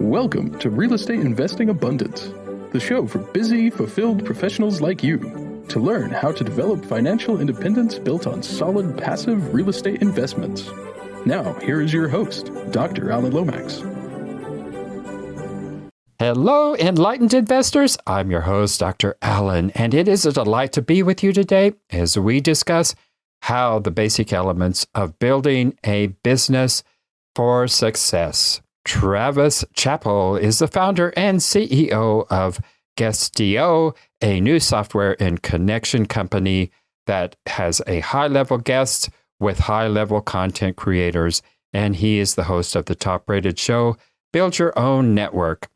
Welcome to Real Estate Investing Abundance, the show for busy, fulfilled professionals like you to learn how to develop financial independence built on solid, passive real estate investments. Now, here is your host, Dr. Alan Lomax. Hello, enlightened investors. I'm your host, Dr. Alan, and it is a delight to be with you today as we discuss how the basic elements of building a business for success. Travis Chappell is the founder and CEO of Guestio, a new software and connection company that has a high-level guest with high-level content creators, and he is the host of the top-rated show, Build Your Own Network.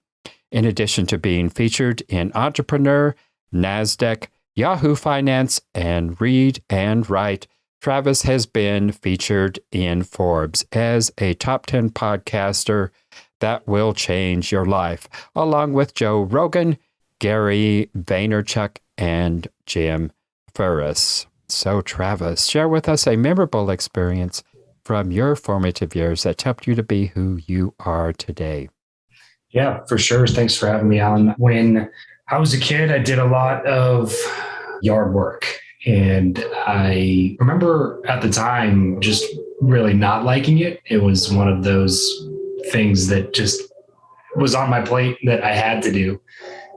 In addition to being featured in Entrepreneur, NASDAQ, Yahoo Finance, and ReadWrite, Travis has been featured in Forbes as a top 10 podcaster that will change your life, along with Joe Rogan, Gary Vaynerchuck, and Tim Ferriss. So, Travis, share with us a memorable experience from your formative years that helped you to be who you are today. Yeah, for sure. Thanks for having me, Alan. When I was a kid, I did a lot of yard work. And I remember at the time just really not liking it. It was one of those things that just was on my plate that I had to do.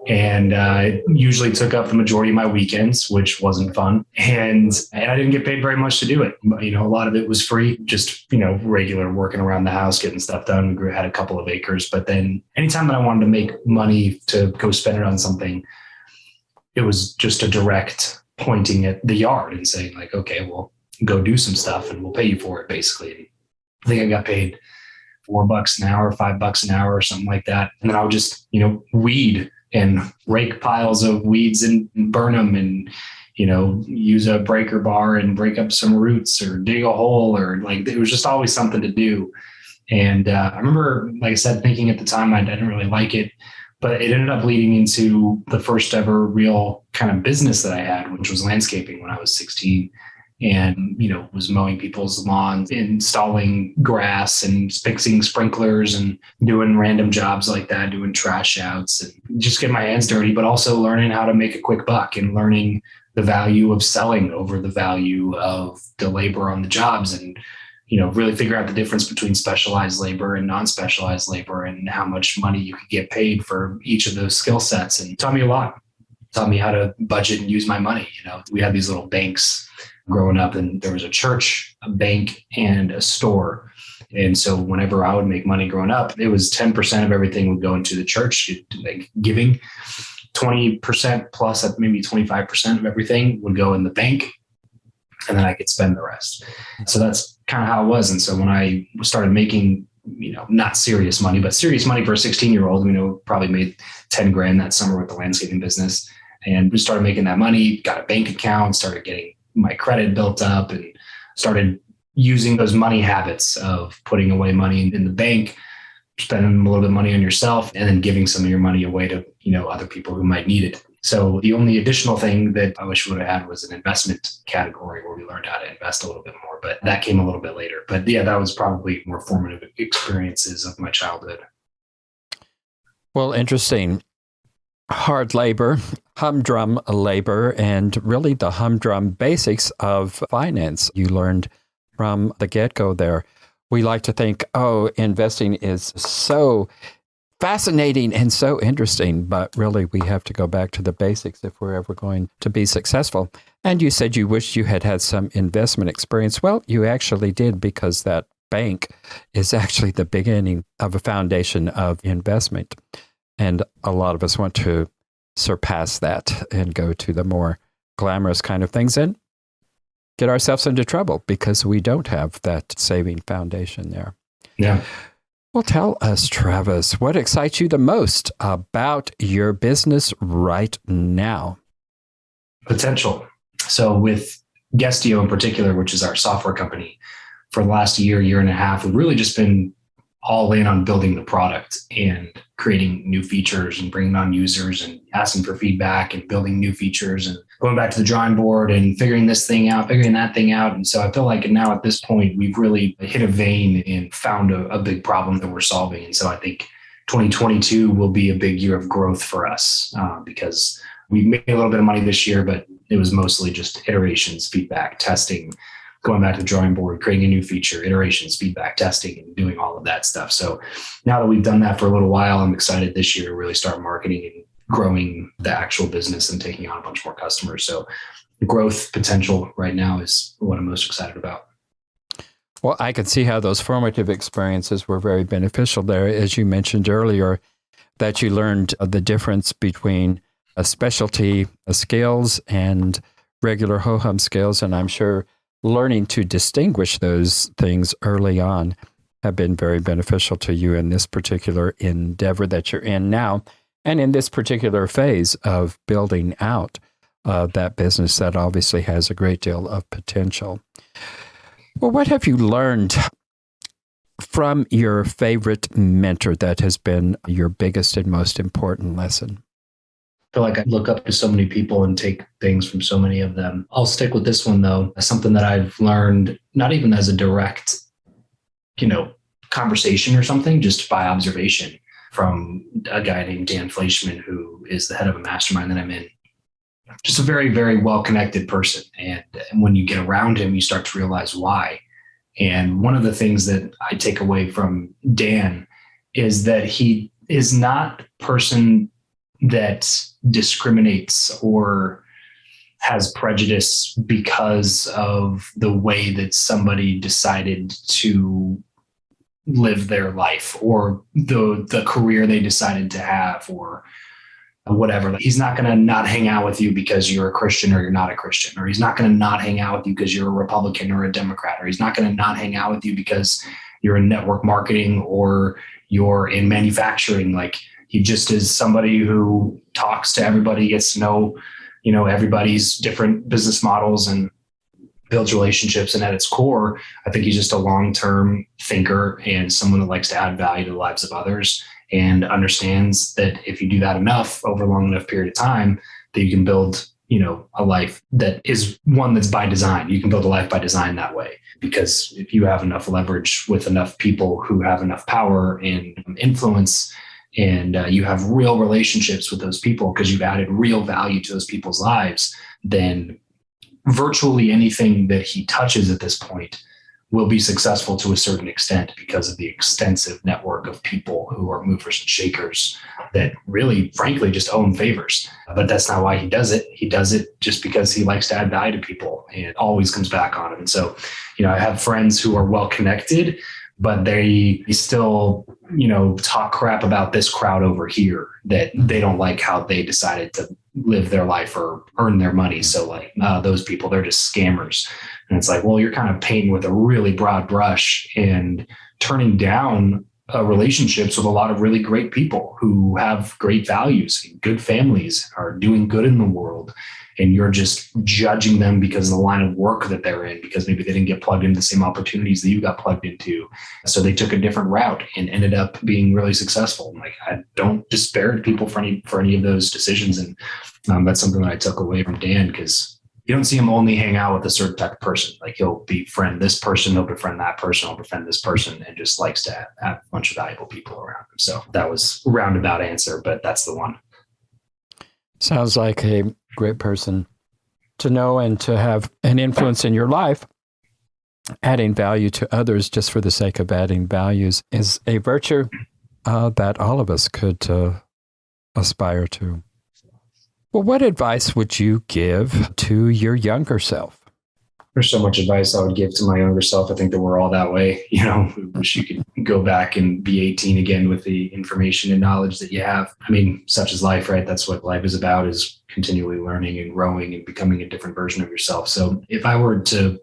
And it usually took up the majority of my weekends, which wasn't fun. And I didn't get paid very much to do it. But, a lot of it was free, just, regular working around the house, getting stuff done. We had a couple of acres. But then anytime that I wanted to make money to go spend it on something, it was just a direct pointing at the yard and saying like, okay, well, go do some stuff and we'll pay you for it, basically. I think I got paid $4 an hour, $5 an hour or something like that. And then I would just, weed and rake piles of weeds and burn them and, use a breaker bar and break up some roots or dig a hole or it was just always something to do. And I remember, like I said, thinking at the time, I didn't really like it, but it ended up leading into the first ever real kind of business that I had, which was landscaping when I was 16 and, was mowing people's lawns, installing grass and fixing sprinklers and doing random jobs like that, doing trash outs and just getting my hands dirty, but also learning how to make a quick buck and learning the value of selling over the value of the labor on the jobs and, really figure out the difference between specialized labor and non-specialized labor and how much money you could get paid for each of those skill sets. And it taught me a lot. It taught me how to budget and use my money. We had these little banks growing up and there was a church, a bank, and a store. And so whenever I would make money growing up, it was 10% of everything would go into the church, like giving. 20% plus maybe 25% of everything would go in the bank. And then I could spend the rest. So that's kind of how it was. And so when I started making, not serious money, but serious money for a 16-year-old, probably made 10 grand that summer with the landscaping business. And we started making that money, got a bank account, started getting my credit built up and started using those money habits of putting away money in the bank, spending a little bit of money on yourself, and then giving some of your money away to, other people who might need it. So the only additional thing that I wish we would have had was an investment category where we learned how to invest a little bit more, but that came a little bit later. But yeah, that was probably more formative experiences of my childhood. Well, interesting. Hard labor, humdrum labor, and really the humdrum basics of finance you learned from the get-go there. We like to think, investing is so fascinating and so interesting, but really we have to go back to the basics if we're ever going to be successful. And you said you wished you had had some investment experience. Well, you actually did, because that bank is actually the beginning of a foundation of investment. And a lot of us want to surpass that and go to the more glamorous kind of things and get ourselves into trouble because we don't have that saving foundation there. Yeah. Well, tell us, Travis, what excites you the most about your business right now? Potential. So with Guestio in particular, which is our software company, for the last year and a half, we've really just been all in on building the product and creating new features and bringing on users and asking for feedback and building new features and going back to the drawing board and figuring this thing out, figuring that thing out. And so I feel like now at this point, we've really hit a vein and found a big problem that we're solving. And so I think 2022 will be a big year of growth for us because we made a little bit of money this year, but it was mostly just iterations, feedback, testing, going back to the drawing board, creating a new feature, iterations, feedback, testing, and doing all of that stuff. So now that we've done that for a little while, I'm excited this year to really start marketing and growing the actual business and taking on a bunch more customers. So the growth potential right now is what I'm most excited about. Well, I could see how those formative experiences were very beneficial there. As you mentioned earlier, that you learned the difference between a specialty skills and regular ho-hum skills. And I'm sure learning to distinguish those things early on have been very beneficial to you in this particular endeavor that you're in now, and in this particular phase of building out that business that obviously has a great deal of potential. Well, what have you learned from your favorite mentor that has been your biggest and most important lesson? I feel like I look up to so many people and take things from so many of them. I'll stick with this one, though, as something that I've learned, not even as a direct, conversation or something, just by observation from a guy named Dan Fleischman, who is the head of a mastermind that I'm in. Just a very, very well-connected person. And when you get around him, you start to realize why. And one of the things that I take away from Dan is that he is not a person that discriminates or has prejudice because of the way that somebody decided to live their life or the career they decided to have or whatever. He's not going to not hang out with you because you're a Christian or you're not a Christian, or he's not going to not hang out with you because you're a Republican or a Democrat, or he's not going to not hang out with you because you're in network marketing or you're in manufacturing. Like, he just is somebody who talks to everybody, gets to know, everybody's different business models and builds relationships. And at its core, I think he's just a long-term thinker and someone that likes to add value to the lives of others and understands that if you do that enough over a long enough period of time, that you can build, a life that is one that's by design. You can build a life by design that way, because if you have enough leverage with enough people who have enough power and influence, and you have real relationships with those people because you've added real value to those people's lives, then virtually anything that he touches at this point will be successful to a certain extent because of the extensive network of people who are movers and shakers that really, frankly, just owe him favors. But that's not why he does it. He does it just because he likes to add value to people, and it always comes back on him. And so, I have friends who are well connected, but they still, talk crap about this crowd over here that they don't like how they decided to live their life or earn their money. So those people, they're just scammers. And it's like, well, you're kind of painting with a really broad brush and turning down relationships with a lot of really great people who have great values, good families, are doing good in the world. And you're just judging them because of the line of work that they're in, because maybe they didn't get plugged into the same opportunities that you got plugged into. So they took a different route and ended up being really successful. I don't disparage people for any of those decisions. And that's something that I took away from Dan, because you don't see him only hang out with a certain type of person. Like, he'll befriend this person, he'll befriend that person, he'll befriend this person, and just likes to have a bunch of valuable people around him. So that was a roundabout answer, but that's the one. Sounds like a great person to know and to have an influence in your life. Adding value to others just for the sake of adding values is a virtue that all of us could aspire to. Well, what advice would you give to your younger self? There's so much advice I would give to my younger self. I think that we're all that way. We wish you could go back and be 18 again with the information and knowledge that you have. I mean, such is life, right? That's what life is about, is continually learning and growing and becoming a different version of yourself. So if I were to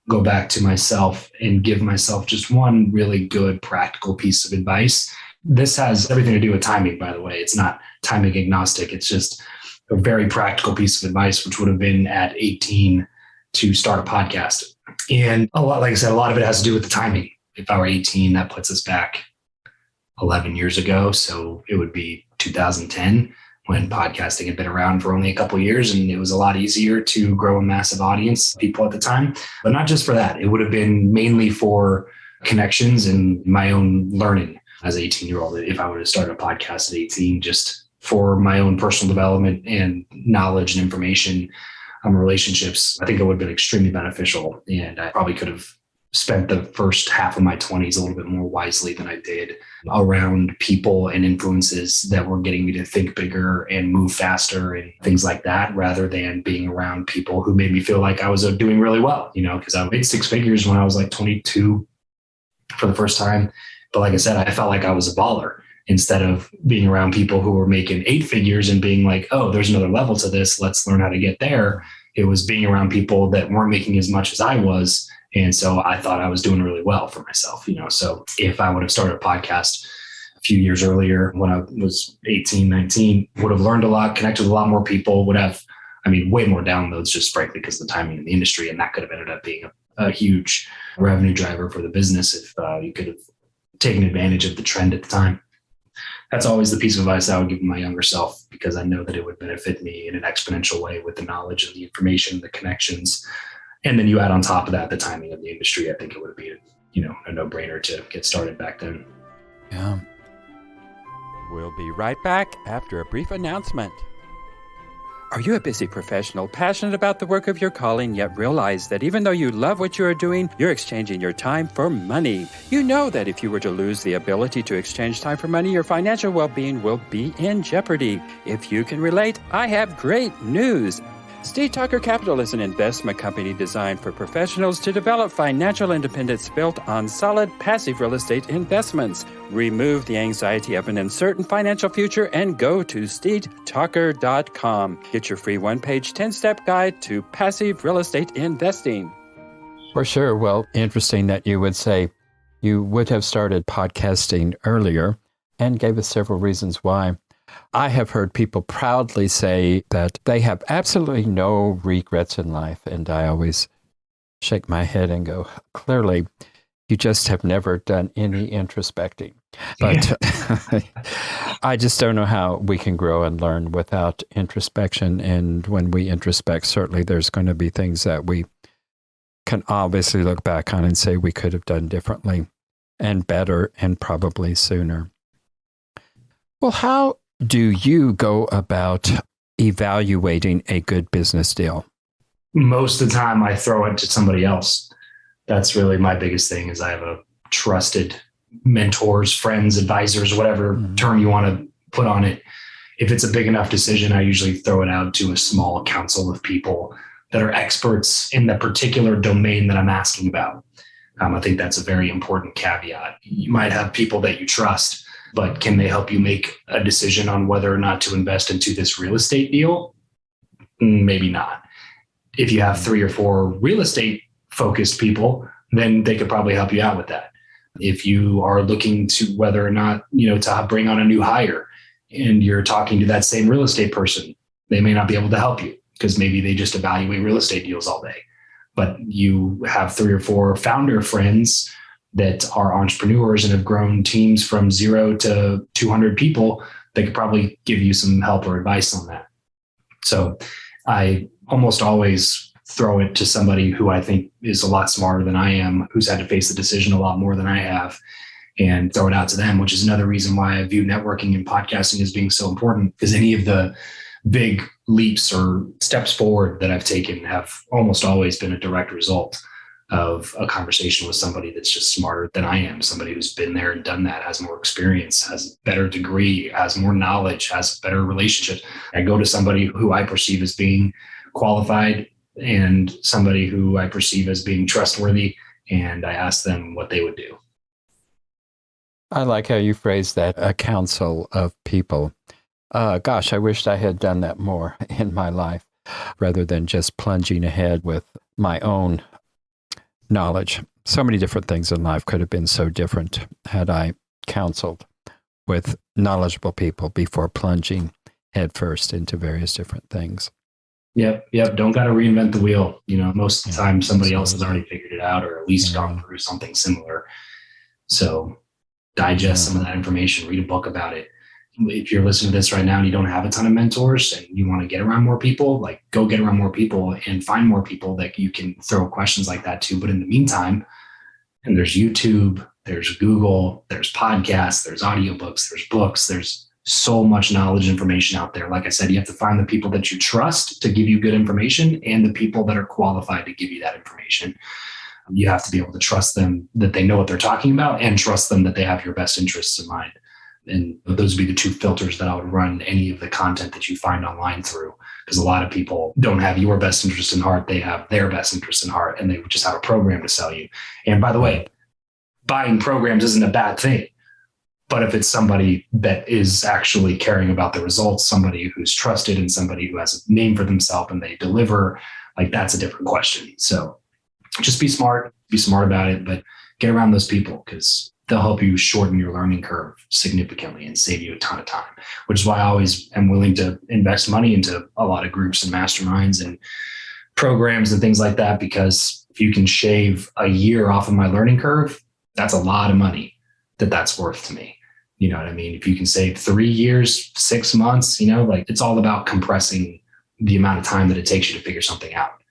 go back to myself and give myself just one really good practical piece of advice, this has everything to do with timing, by the way. It's not timing agnostic. It's just a very practical piece of advice, which would have been at 18 to start a podcast. And like I said, a lot of it has to do with the timing. If I were 18, that puts us back 11 years ago. So it would be 2010, when podcasting had been around for only a couple of years, and it was a lot easier to grow a massive audience of people at the time. But not just for that. It would have been mainly for connections and my own learning. as an 18-year-old if I would have started a podcast at 18, just for my own personal development and knowledge and information on relationships. I think it would have been extremely beneficial. And I probably could have spent the first half of my 20s a little bit more wisely than I did around people and influences that were getting me to think bigger and move faster and things like that, rather than being around people who made me feel like I was doing really well, because I made six figures when I was like 22 for the first time. But like I said, I felt like I was a baller instead of being around people who were making 8 figures and being like, oh, there's another level to this. Let's learn how to get there. It was being around people that weren't making as much as I was. And so I thought I was doing really well for myself, So if I would have started a podcast a few years earlier when I was 18, 19, would have learned a lot, connected with a lot more people, would have, way more downloads, just frankly, because of the timing in the industry. And that could have ended up being a huge revenue driver for the business if you could have taken advantage of the trend at the time. That's always the piece of advice I would give my younger self, because I know that it would benefit me in an exponential way with the knowledge and the information, the connections. And then you add on top of that the timing of the industry. I think it would be, a no-brainer to get started back then. Yeah. We'll be right back after a brief announcement. Are you a busy professional, passionate about the work of your calling, yet realize that even though you love what you are doing, you're exchanging your time for money? You know that if you were to lose the ability to exchange time for money, your financial well-being will be in jeopardy. If you can relate, I have great news. Steed Tucker Capital is an investment company designed for professionals to develop financial independence built on solid passive real estate investments. Remove the anxiety of an uncertain financial future and go to steedtucker.com. Get your free one-page 10-step guide to passive real estate investing. For sure. Well, interesting that you would say you would have started podcasting earlier and gave us several reasons why. I have heard people proudly say that they have absolutely no regrets in life. And I always shake my head and go, clearly, you just have never done any introspecting. But I just don't know how we can grow and learn without introspection. And when we introspect, certainly there's going to be things that we can obviously look back on and say we could have done differently and better and probably sooner. Well, how do you go about evaluating a good business deal? Most of the time I throw it to somebody else. That's really my biggest thing, is I have a trusted mentors, friends, advisors, whatever term you want to put on it. If it's a big enough decision, I usually throw it out to a small council of people that are experts in the particular domain that I'm asking about. I think that's a very important caveat. You might have people that you trust, but can they help you make a decision on whether or not to invest into this real estate deal? Maybe not. If you have 3 or 4 real estate focused people, then they could probably help you out with that. If you are looking to whether or not, to bring on a new hire and you're talking to that same real estate person, they may not be able to help you because maybe they just evaluate real estate deals all day. But you have 3 or 4 founder friends that are entrepreneurs and have grown teams from 0 to 200 people, they could probably give you some help or advice on that. So I almost always throw it to somebody who I think is a lot smarter than I am, who's had to face the decision a lot more than I have, and throw it out to them, which is another reason why I view networking and podcasting as being so important, because any of the big leaps or steps forward that I've taken have almost always been a direct result of a conversation with somebody that's just smarter than I am, somebody who's been there and done that, has more experience, has a better degree, has more knowledge, has better relationships. I go to somebody who I perceive as being qualified and somebody who I perceive as being trustworthy, and I ask them what they would do. I like how you phrase that, a council of people. Gosh, I wished I had done that more in my life rather than just plunging ahead with my own knowledge. So many different things in life could have been so different had I counseled with knowledgeable people before plunging headfirst into various different things. Yep. Don't got to reinvent the wheel. Most of the time somebody else has already figured it out or at least gone through something similar. So digest some of that information, read a book about it. If you're listening to this right now and you don't have a ton of mentors and you want to get around more people, go get around more people and find more people that you can throw questions like that to. But in the meantime, And there's YouTube, there's Google, there's podcasts, there's audiobooks, there's books, there's so much knowledge information out there. Like I said, you have to find the people that you trust to give you good information and the people that are qualified to give you that information. You have to be able to trust them that they know what they're talking about and trust them that they have your best interests in mind. And those would be the two filters that I would run any of the content that you find online through, because a lot of people don't have your best interest in heart. They have their best interest in heart, and they just have a program to sell you. And by the way, buying programs isn't a bad thing. But if it's somebody that is actually caring about the results, somebody who's trusted and somebody who has a name for themselves and they deliver, like, that's a different question. So just be smart about it, but get around those people because they'll help you shorten your learning curve significantly and save you a ton of time, which is why I always am willing to invest money into a lot of groups and masterminds and programs and things like that, because if you can shave a year off of my learning curve, that's a lot of money that's worth to me. You know what I mean? If you can save 3 years, 6 months, like, it's all about compressing the amount of time that it takes you to figure something out,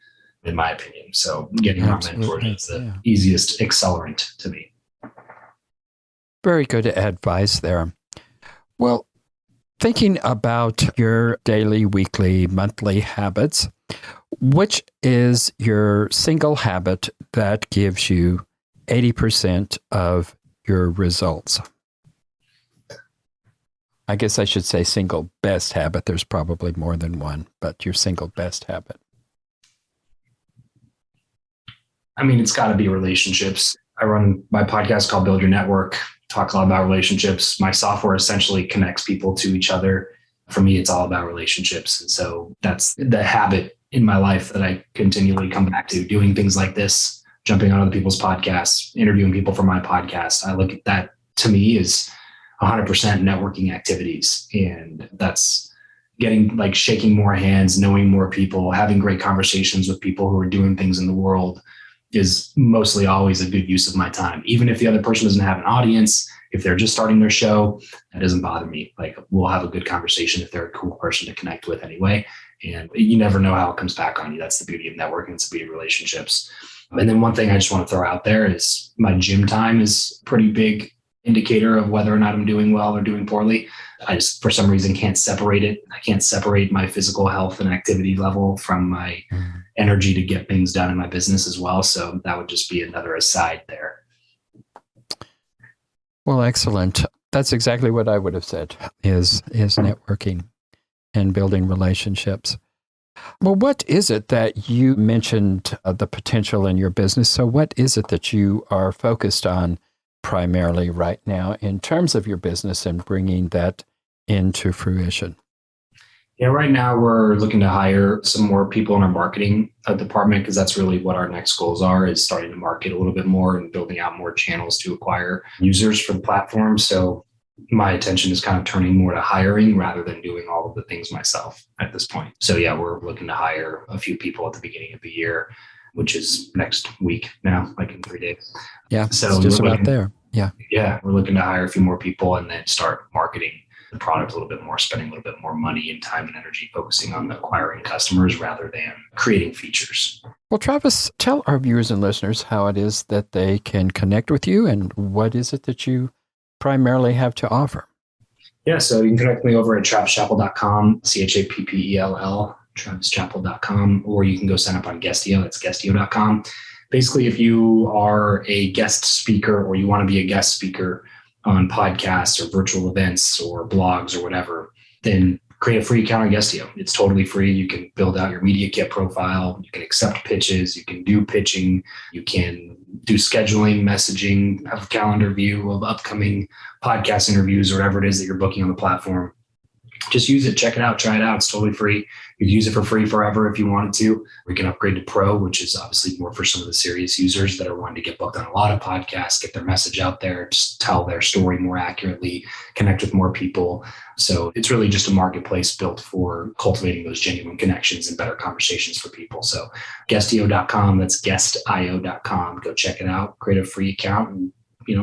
in my opinion. So getting around mentors is the easiest accelerant to me. Very good advice there. Well, thinking about your daily, weekly, monthly habits, which is your single habit that gives you 80% of your results? I guess I should say single best habit. There's probably more than one, but your single best habit. I mean, it's got to be relationships. I run my podcast called Build Your Network, talk a lot about relationships. My software essentially connects people to each other. For me, it's all about relationships. And so that's the habit in my life that I continually come back to, doing things like this, jumping on other people's podcasts, interviewing people for my podcast. I look at that, to me, is 100% networking activities. And that's shaking more hands, knowing more people, having great conversations with people who are doing things in the world is mostly always a good use of my time. Even if the other person doesn't have an audience, if they're just starting their show, that doesn't bother me. Like, we'll have a good conversation if they're a cool person to connect with anyway. And you never know how it comes back on you. That's the beauty of networking. It's the beauty of relationships. And then one thing I just want to throw out there is my gym time is a pretty big indicator of whether or not I'm doing well or doing poorly. I just, for some reason, can't separate it. I can't separate my physical health and activity level from my energy to get things done in my business as well. So that would just be another aside there. Well, excellent. That's exactly what I would have said is networking and building relationships. Well, what is it that you mentioned the potential in your business? So what is it that you are focused on primarily right now in terms of your business and bringing that into fruition? Yeah, right now we're looking to hire some more people in our marketing department, because that's really what our next goals are, is starting to market a little bit more and building out more channels to acquire users for the platform. So my attention is kind of turning more to hiring rather than doing all of the things myself at this point. So yeah, we're looking to hire a few people at the beginning of the year, which is next week now, like in 3 days. Yeah, so it's just about there. Yeah. Yeah, we're looking to hire a few more people and then start marketing the product a little bit more, spending a little bit more money and time and energy focusing on acquiring customers rather than creating features. Well, Travis, tell our viewers and listeners how it is that they can connect with you and what is it that you primarily have to offer. Yeah, so you can connect me over at travischappell.com, Chappell, travischappell.com, or you can go sign up on Guestio. That's guestio.com. Basically, if you are a guest speaker or you want to be a guest speaker on podcasts or virtual events or blogs or whatever, then create a free account on Guestio. It's totally free. You can build out your media kit profile. You can accept pitches. You can do pitching. You can do scheduling, messaging, have a calendar view of upcoming podcast interviews or whatever it is that you're booking on the platform. Just use it, check it out, try it out. It's totally free. You can use it for free forever if you wanted to. We can upgrade to Pro, which is obviously more for some of the serious users that are wanting to get booked on a lot of podcasts, get their message out there, just tell their story more accurately, connect with more people. So it's really just a marketplace built for cultivating those genuine connections and better conversations for people. So guestio.com, that's guestio.com. Go check it out, create a free account, and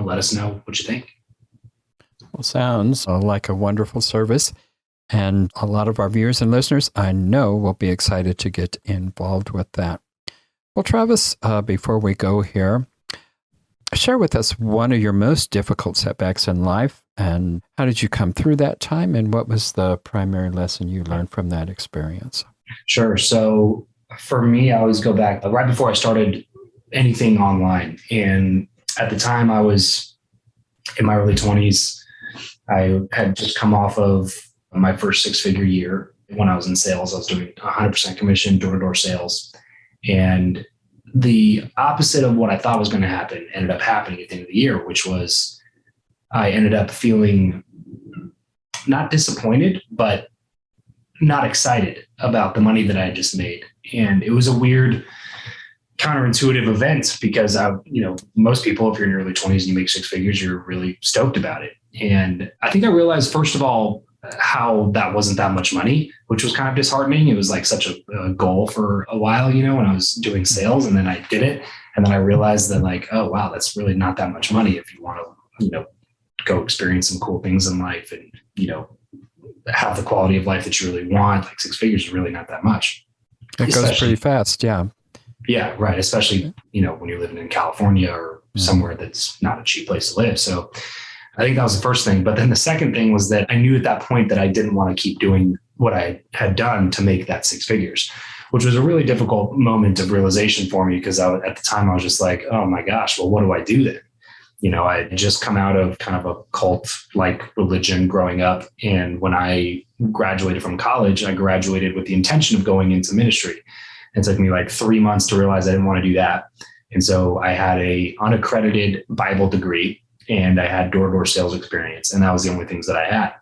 let us know what you think. Well, sounds like a wonderful service. And a lot of our viewers and listeners, I know, will be excited to get involved with that. Well, Travis, before we go here, Share with us one of your most difficult setbacks in life, and how did you come through that time, and what was the primary lesson you learned from that experience? Sure. So for me, I always go back right before I started anything online. And at the time I was in my early 20s, I had just come off of my first six-figure year. When I was in sales, I was doing 100% commission, door-to-door sales. And the opposite of what I thought was going to happen ended up happening at the end of the year, which was I ended up feeling not disappointed, but not excited about the money that I had just made. And it was a weird counterintuitive event because most people, if you're in your early 20s and you make six figures, you're really stoked about it. And I think I realized, first of all, how that wasn't that much money, which was kind of disheartening. It was like such a goal for a while, when I was doing sales, and then I did it. And then I realized that like, oh, wow, that's really not that much money if you want to, go experience some cool things in life and, have the quality of life that you really want. Like six figures is really not that much. It goes pretty fast. Yeah. Yeah. Right. Especially, when you're living in California or somewhere that's not a cheap place to live. So I think that was the first thing. But then the second thing was that I knew at that point that I didn't want to keep doing what I had done to make that six figures, which was a really difficult moment of realization for me because at the time I was just like, oh my gosh, well, what do I do then? I had just come out of kind of a cult-like religion growing up. And when I graduated from college, I graduated with the intention of going into ministry. It took me like 3 months to realize I didn't want to do that. And so I had a unaccredited Bible degree and I had door-to-door sales experience. And that was the only things that I had.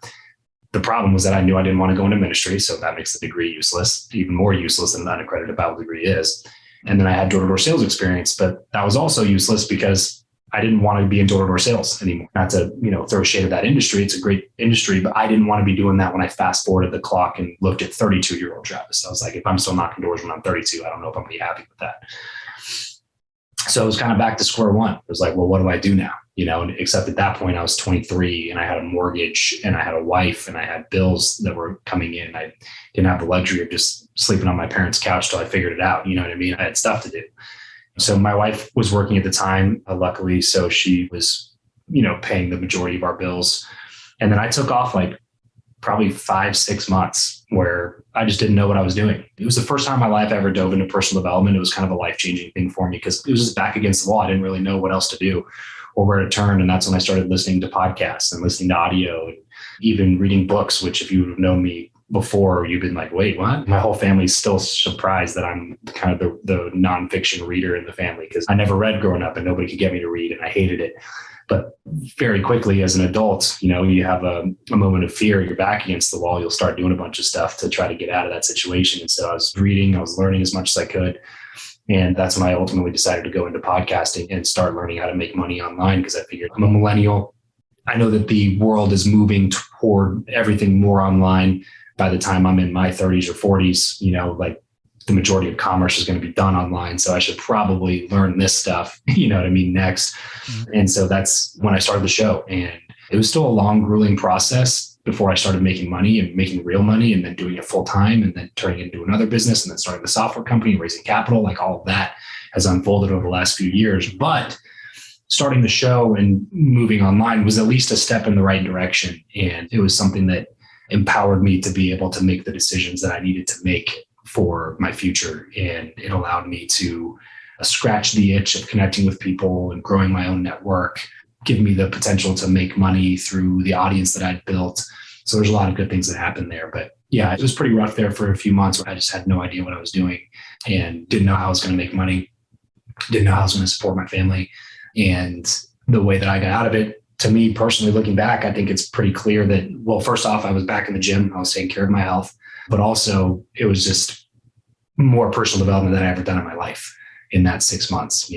The problem was that I knew I didn't want to go into ministry. So that makes the degree useless, even more useless than an unaccredited Bible degree is. And then I had door-to-door sales experience, but that was also useless because I didn't want to be in door-to-door sales anymore. Not to, throw shade at that industry. It's a great industry, but I didn't want to be doing that when I fast forwarded the clock and looked at 32-year-old Travis. I was like, if I'm still knocking doors when I'm 32, I don't know if I'm going to be happy with that. So it was kind of back to square one. It was like, well, what do I do now? Except at that point I was 23 and I had a mortgage and I had a wife and I had bills that were coming in. I didn't have the luxury of just sleeping on my parents' couch till I figured it out. You know what I mean? I had stuff to do. So my wife was working at the time, luckily. So she was, paying the majority of our bills. And then I took off like probably 5-6 months where I just didn't know what I was doing. It was the first time in my life I ever dove into personal development. It was kind of a life-changing thing for me because it was just back against the wall. I didn't really know what else to do or where to turn. And that's when I started listening to podcasts and listening to audio and even reading books, which if you would have known me before, you've been like, wait, what? My whole family's still surprised that I'm kind of the nonfiction reader in the family because I never read growing up and nobody could get me to read and I hated it. But very quickly as an adult, you have a moment of fear, you're back against the wall, you'll start doing a bunch of stuff to try to get out of that situation. And so I was reading, I was learning as much as I could. And that's when I ultimately decided to go into podcasting and start learning how to make money online because I figured I'm a millennial. I know that the world is moving toward everything more online. By the time I'm in my 30s or 40s, like the majority of commerce is going to be done online. So I should probably learn this stuff, next. Mm-hmm. And so that's when I started the show. And it was still a long, grueling process before I started making money and making real money and then doing it full time and then turning it into another business and then starting the software company and raising capital. Like all of that has unfolded over the last few years. But starting the show and moving online was at least a step in the right direction. And it was something that empowered me to be able to make the decisions that I needed to make for my future. And it allowed me to scratch the itch of connecting with people and growing my own network, give me the potential to make money through the audience that I'd built. So there's a lot of good things that happened there. But yeah, it was pretty rough there for a few months where I just had no idea what I was doing and didn't know how I was going to make money, didn't know how I was going to support my family. And the way that I got out of it, to me personally, looking back, I think it's pretty clear that, well, first off, I was back in the gym. I was taking care of my health, but also it was just more personal development than I ever done in my life in that 6 months,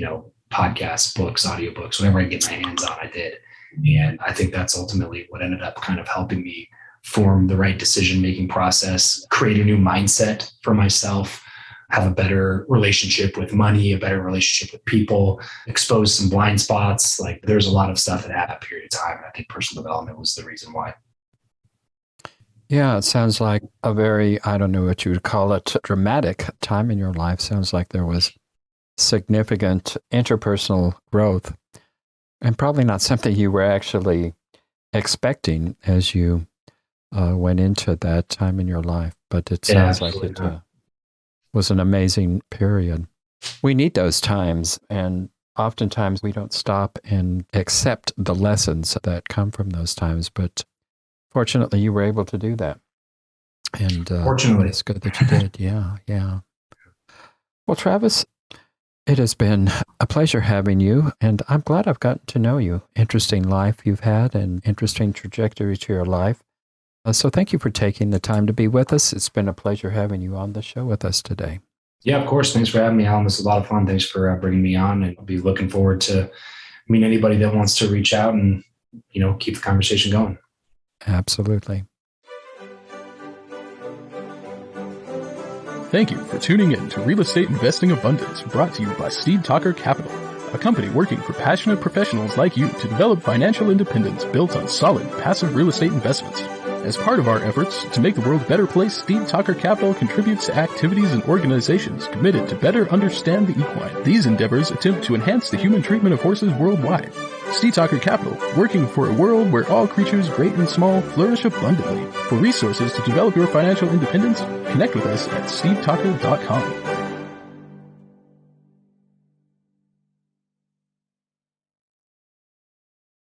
podcasts, books, audiobooks, whatever I could get my hands on, I did. And I think that's ultimately what ended up kind of helping me form the right decision-making process, create a new mindset for myself, have a better relationship with money, a better relationship with people, expose some blind spots. Like there's a lot of stuff that happened that period of time. And I think personal development was the reason why. Yeah, it sounds like a very, I don't know what you would call it, dramatic time in your life. Sounds like there was significant interpersonal growth. And probably not something you were actually expecting as you went into that time in your life. But it sounds like it was an amazing period. We need those times, and oftentimes we don't stop and accept the lessons that come from those times. But fortunately, you were able to do that. And fortunately, it's good that you did. Yeah, yeah. Well, Travis, it has been a pleasure having you, and I'm glad I've gotten to know you. Interesting life you've had and interesting trajectory to your life. So thank you for taking the time to be with us. It's been a pleasure having you on the show with us today. Yeah, of course. Thanks for having me, Alan. This is a lot of fun. Thanks for bringing me on, and I'll be looking forward to meeting anybody that wants to reach out and, keep the conversation going. Absolutely. Thank you for tuning in to Real Estate Investing Abundance, brought to you by Steve Talker Capital, a company working for passionate professionals like you to develop financial independence built on solid, passive real estate investments. As part of our efforts to make the world a better place, Steve Talker Capital contributes to activities and organizations committed to better understand the equine. These endeavors attempt to enhance the human treatment of horses worldwide. Steve Talker Capital, working for a world where all creatures, great and small, flourish abundantly. For resources to develop your financial independence, connect with us at stevetalker.com.